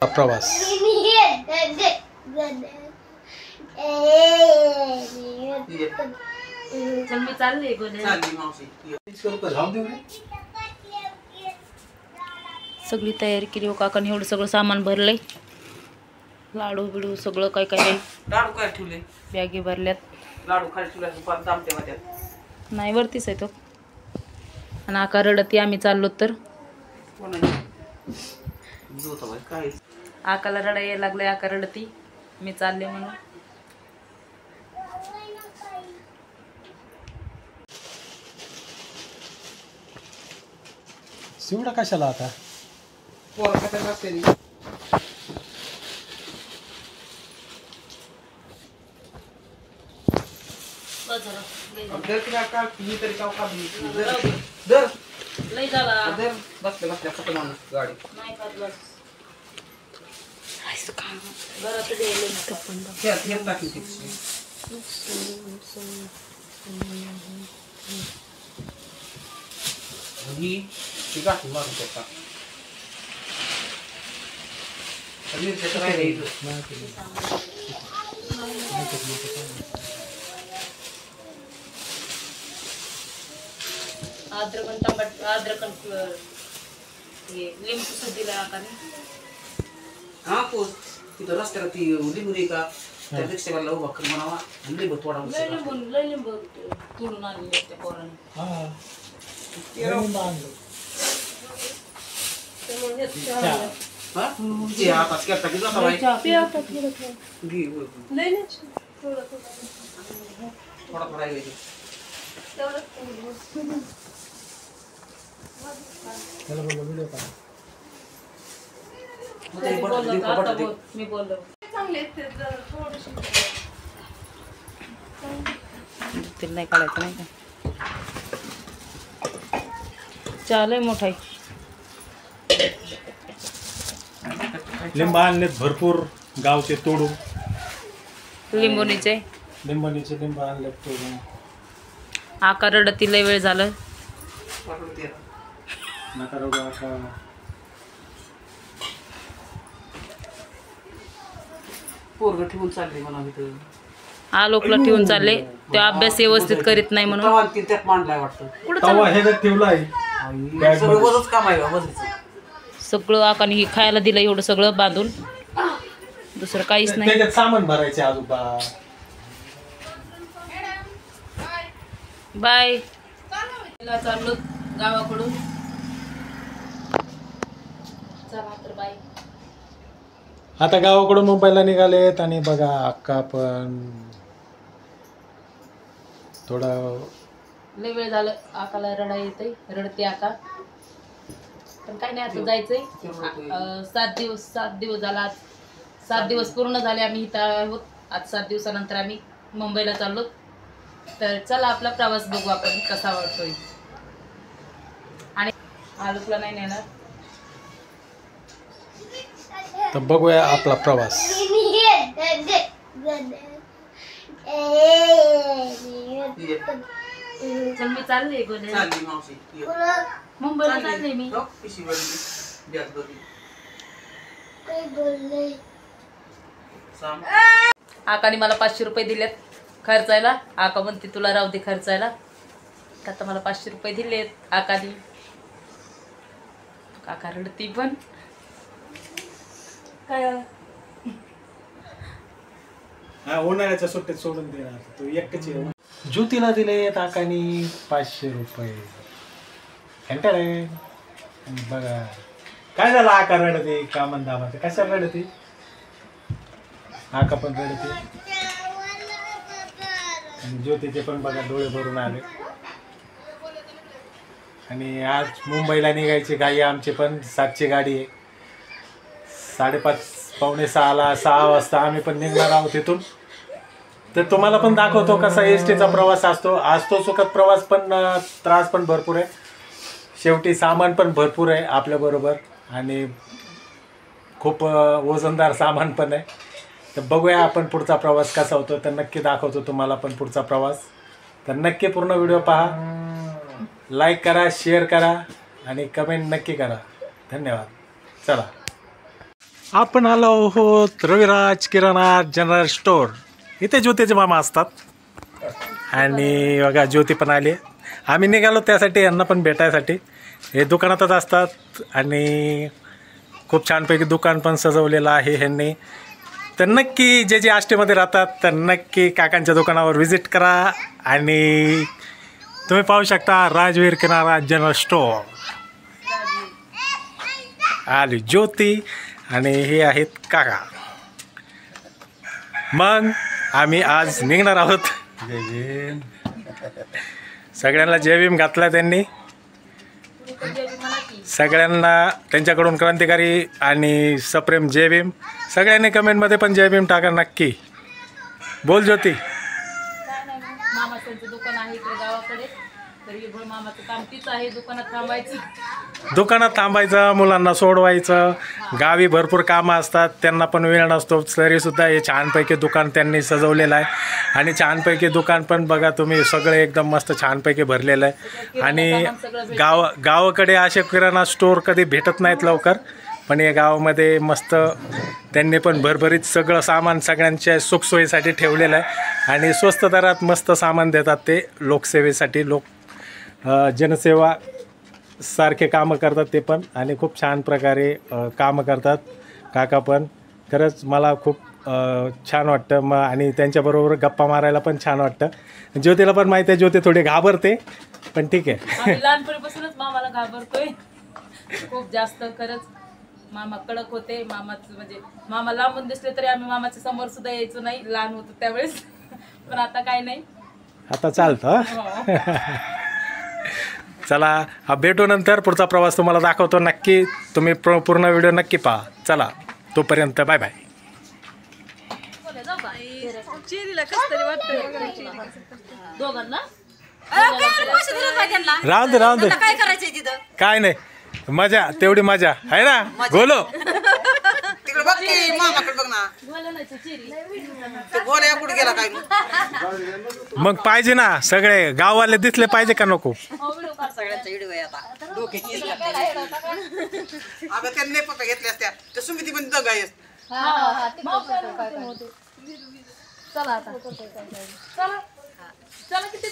प्रवास सगळी तयारी केली. काकाने एवढं सगळं सामान भरलंय. लाडू बिडू सगळं काय काय लाडू काय ठेवले, बॅगी भरल्यात. लाडू खाली ठेवले परत दामते वाट्यात नाही वरतीच आहे तो. आणि आका रडती आम्ही चाललो तर काय आकाला रडा यायला लागलाय. आका रडती मी चालले म्हणून. शिवडा कशाला आता पोर खात्यात असते लई झाला बसल्या बसल्या खतम माणूस गाडी नाही खात बस. ही गाठी मारून शकता. अद्रकन टमाट अद्रकन लिंबू सुद्धा दिला आकाने. हा पोच तिथं रस्त्याला ती लिंबू नाही का त्या रिक्षावाला उभा कर म्हणावा आणि लिंबू तोडा लय लिंबू तोडून आणले त्या पोराने. मी बोललो नाही काढायचं नाही का. चालय मोठाई लिंब आणलेत भरपूर गावचे तोडून. लिंबोनीचे लिंबणीचे लिंब आणलेत तोडून. आका रडती लय वेळ झालं. नका रडू आका. पोरग ठेवून चालले म्हणा आलोकला ठेवून चालले. ते अभ्यास व्यवस्थित करीत नाही म्हणून त्यात मांडलाय वाटतं. तवा हे ठेवलाय वजच काम आहे वजच. सगळं आकाने ही खायला दिलं एवढं सगळं बांधून. दुसरं काहीच नाही. त्याच्यात सामान भरायचे आजोबा. बाय चाललो गावाकडून. चला तर बाय. आता गावाकडून मुंबईला निघालेत. आणि बघा अक्का पण थोडा लय वेळ झालं. आकाला रडा येतय. रडते आका पण काय नाही. आता जायचंय. 7 दिवस झाला. 7 दिवस पूर्ण झाले आम्ही इथं आहोत. आज 7 दिवसानंतर आम्ही मुंबईला चाललो. तर चला आपला प्रवास बघू आपण कसा वाटतोय. आणि आलोकला नाही नेणार तर बघूया आपला प्रवास. चल मी चालले मुंबईला चालले मी. आकाने मला 500 रुपये दिलेत खर्चायला. आका म्हणते तुला राहू दे खर्चायला. आता मला 500 रुपये दिलेत आकाने. काका रडती पण काय. उन्हाळ्याच्या सुट्टीत सोडून देणार तू एकच. ज्योतीला दिलेत आकानी 500 रुपये. घंटाळे बघा काय झालं. आका रडते कामन दामात. कशाला रडते. आका पण रडते. आणि ज्योतीचे पण बघा डोळे भरून आले. आणि आज मुंबईला निघायची घाई आमची पण. 7ची गाडी आहे. 5:30 पावणे 6ला 6 वाजता आम्ही पण निघणार आहोत इथून. तर तुम्हाला पण दाखवतो कसा एसटीचा प्रवास असतो. असतो सुखद प्रवास पण त्रास पण भरपूर आहे. शेवटी सामान पण भरपूर आहे आपल्याबरोबर. आणि खूप वजनदार सामान पण आहे. तर बघूया आपण पुढचा प्रवास कसा होतो. तर नक्की दाखवतो तुम्हाला पण पुढचा प्रवास. तर नक्की पूर्ण व्हिडिओ पहा. लाईक करा, शेअर करा आणि कमेंट नक्की करा. धन्यवाद. चला. आपण आलो आहोत रविराज किराणा जनरल स्टोअर. इथे ज्योतीचे मामा असतात आणि बघा ज्योती पण आली. आम्ही निघालो त्यासाठी, यांना पण भेटायसाठी. हे दुकानातच असतात आणि खूप छानपैकी दुकान पण सजवलेलं आहे ह्यांनी. तर नक्की जे जे आष्टीमध्ये राहतात तर नक्की काकांच्या दुकानावर व्हिजिट करा. आणि तुम्ही पाहू शकता राजवीर किराणा जनरल स्टोअर. आली ज्योती आणि हे आहेत काका. मग आम्ही आज निघणार आहोत. जय भीम. सगळ्यांना जय भीम घातला त्यांनी. सगळ्यांना त्यांच्याकडून क्रांतिकारी आणि सप्रेम जय भीम. सगळ्यांनी कमेंटमध्ये पण जय भीम टाका नक्की. बोल ज्योती. मामाचं दुकान आहे इकडे गावाकडे, तरी मामाचं काम तीच आहे, दुकानात थांबायचं, मुलांना सोडवायचं. गावी भरपूर कामं असतात, त्यांना पण वेळ नसतो. तरीसुद्धा हे छानपैकी दुकान त्यांनी सजवलेलं आहे. आणि छानपैकी दुकान पण बघा तुम्ही, सगळे एकदम मस्त छानपैकी भरलेलं आहे. आणि गावाकडे असे किराणा स्टोअर कधी भेटत नाहीत लवकर, पण या गावामध्ये मस्त त्यांनी पण भरभरीत सगळं सामान सगळ्यांच्या सुखसोयीसाठी ठेवलेलं आहे. आणि स्वस्त दरात मस्त सामान देतात ते. लोकसेवेसाठी जनसेवा सारखे कामं करतात ते पण. आणि खूप छान प्रकारे कामं करतात काका पण. खरंच मला खूप छान वाटतं. मग आणि त्यांच्याबरोबर गप्पा मारायला पण छान वाटतं. ज्योतीला पण माहिती आहे, ज्योती थोडी घाबरते पण ठीक आहे. लहानपणीपासूनच मामाला घाबरतोय खूप जास्त. खरंच मामा कडक होते. मामाचं म्हणजे मामा लांबून दिसले तरी आम्ही मामाच्या समोर सुद्धा यायचो नाही, लहान होतो त्यावेळेस. पण आता काय नाही, आता चालतं. चला भेटू नंतर. पुढचा प्रवास तुम्हाला दाखवतो नक्की. तुम्ही पूर्ण व्हिडिओ नक्की पहा. चला तोपर्यंत बाय बाय. राहून दे काय नाही, मजा तेवढी मजा आहे ना. बोलो तिकडे बघ की मामाकडे बघ ना. ते गोल्या कुठे गेला काय मग पाहिजे ना, सगळे गाववाले दिसले पाहिजे का नको. सगळ्यांचा व्हिडिओ आहे आता. डोक्याची अगं त्यांनी पप्पा घेतल्या असत्या, त्या सुमिती पण दंग आहे. चला आता चला चला किती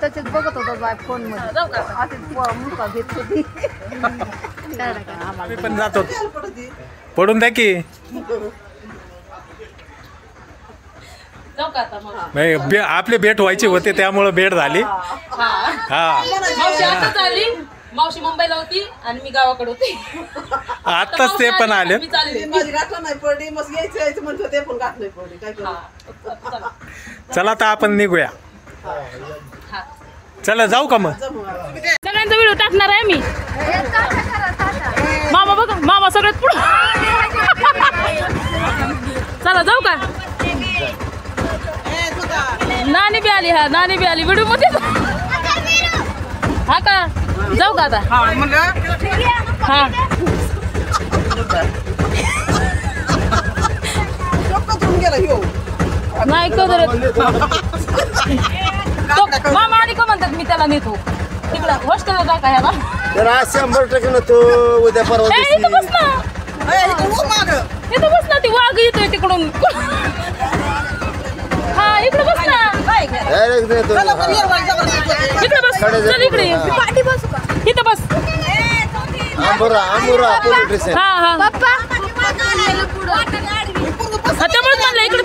तसेच बघत होतो फोन मध्ये घेत होती. आम्ही पण जातो. पडून द्या की. आपली भेट व्हायची होते त्यामुळे भेट झाली. हा मावशी आताच आली. मावशी मुंबईला होती आणि मी गावाकडे होते. आताच ते पण आले. चला आता आपण निघूया. चला जाऊ का मग. सगळ्यांचा व्हिडिओ टाकणार आहे मी. मामा बघा, मामा सगळ्यात पुढे. चला जाऊ का. नानी बी आली. हा नानी बी आली व्हिडिओ मध्ये. हा का जाऊ का आता. हा नाही कदर. मामा आणि का म्हणतात मी त्याला नेतो तिकडं हॉस्टेलला टाका ह्याला. 100% ना तू उद्या परवा इथं बस ना, इथं बस ना. ती वाघ येतोय तिकडून. हा इकडे बस ना. इकडे बस. चल इकडे. इथं बस. हा हा त्यामुळेच म्हणलं इकडे.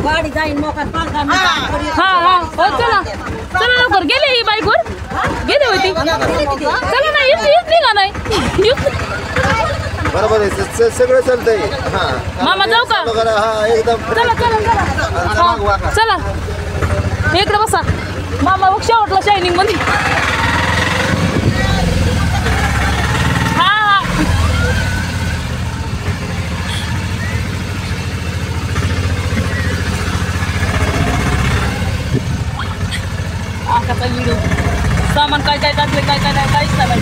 गाडी जाईन मोकात. हा हा हो चला चला लवकर. गेले ही बाईकवर गेले होती. चला नाही येत निघा नाही. बरोबर आहे, सगळं चालतंय. मामा जाऊ का. एकदम चला चला चला चला इकडे बसा. मामा बघ शेवटला शायनिंग मध्ये. हा आकाचा व्हिडिओ. सामान काय काय टाकले काय काय नाही काहीच नाही.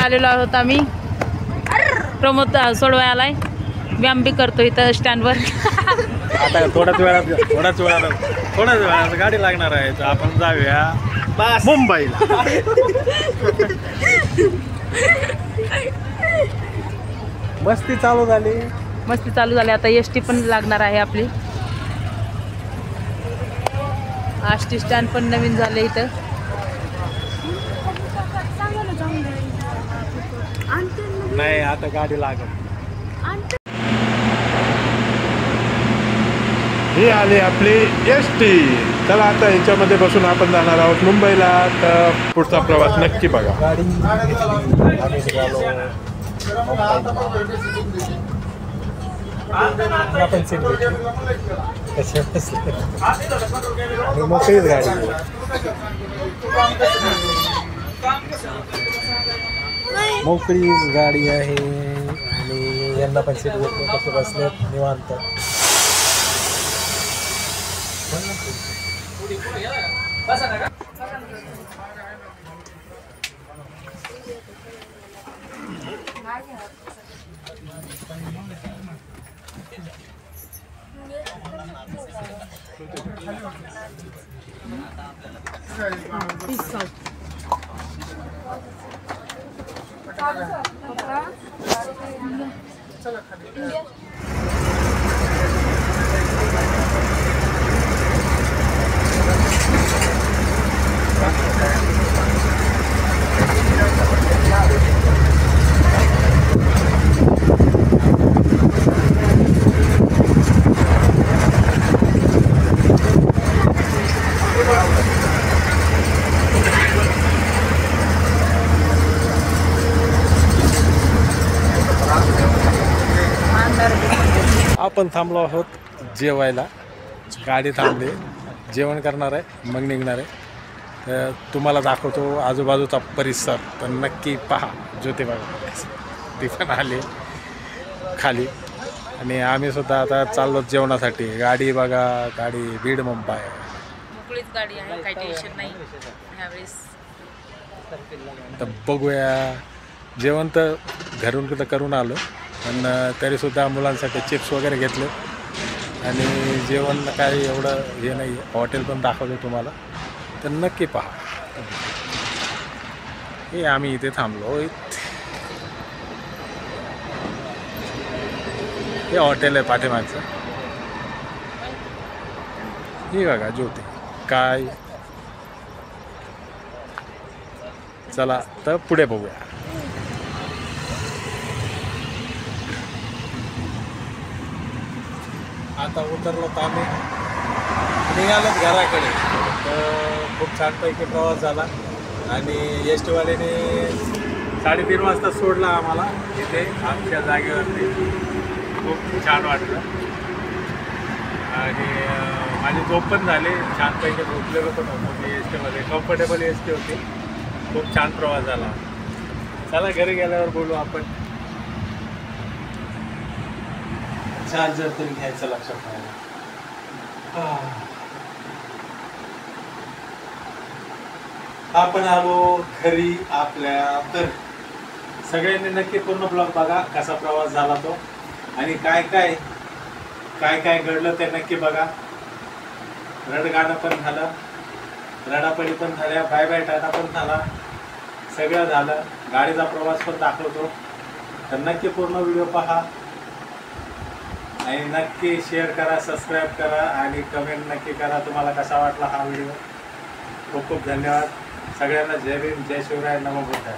आलेलो आहोत आम्ही प्रमोद सोडवाय आलाय. व्यायाम बी करतो इथं स्टँडवर. आता थोड्याच वेळात गाडी लागणार आहे, तर आपण जाऊया मुंबईला. मस्ती चालू झाली. आता एसटी पण लागणार आहे आपली. आष्टी स्टँड पण नवीन झाले इथं. नाही आता गाडी लागत. ही आली आपली ST. चला आता ह्याच्यामध्ये बसून आपण जाणार आहोत मुंबईला. तर पुढचा प्रवास नक्की बघा. गाडी आम्ही निघालो. आपण सीट भेटली कशा बसले आणि मोकळीच गाडी. मोकळीच गाडी आहे आणि यांना पण सीट भेटली. कसे बसलेत निवांत. आपण थांबलो आहोत जेवायला. गाडी थांबली, जेवण करणार आहे, मग निघणार आहे. तर तुम्हाला दाखवतो आजूबाजूचा परिसर. तर नक्की पहा. ज्योतिबा ती पण आली खाली आणि आम्ही सुद्धा आता चाललो जेवणासाठी. गाडी बघा, गाडी बीड मुंबई. मोकळीच गाडी आहे, काही टेन्शन नाही ह्यावेळेस. तर बघूया. जेवण तर घरून तर करून आलो, पण तरीसुद्धा मुलांसाठी चिप्स वगैरे घेतले आणि जेवण काही एवढं हे नाही आहे. हॉटेल पण दाखवतो तुम्हाला, तर नक्की पहा. हे आम्ही इथे थांबलो. हे हॉटेल आहे पाठीमागचं. हे बघा ज्योती काय. चला तर पुढे बघूया. आता उतरलो तर आम्ही निघालोच घराकडे. तर खूप छानपैकी प्रवास झाला आणि एस टीवाल्याने 3:30 वाजता सोडला आम्हाला इथे आमच्या जागेवरती. खूप छान वाटलं आणि माझी झोप पण झाली. छानपैकी झोपलेलो पण होतो मी एस टीमध्ये. कम्फर्टेबल एस टी होती. खूप छान प्रवास झाला. चला घरी गेल्यावर बोलू आपण. चार्जर तरी घ्यायचं लक्षात ठेवा. आपण आलो घरी आपल्या. तर सगळ्यांनी नक्की पूर्ण ब्लॉग बघा, कसा प्रवास झाला तो आणि काय काय घडलं ते नक्की बघा. रडगाणं पण झालं, रडापडी पण झाल्या, बाय बाय टाटा पण झाला, सगळं झालं. गाडीचा प्रवास पण दाखवतो. तर नक्की पूर्ण व्हिडिओ पहा आणि नक्की शेअर करा, सबस्क्राईब करा आणि कमेंट नक्की करा तुम्हाला कसा वाटला हा व्हिडिओ. खूप खूप धन्यवाद सगळ्यांना. जय भीम, जय शिवराय, नमो बुद्धाय.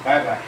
Bye bye.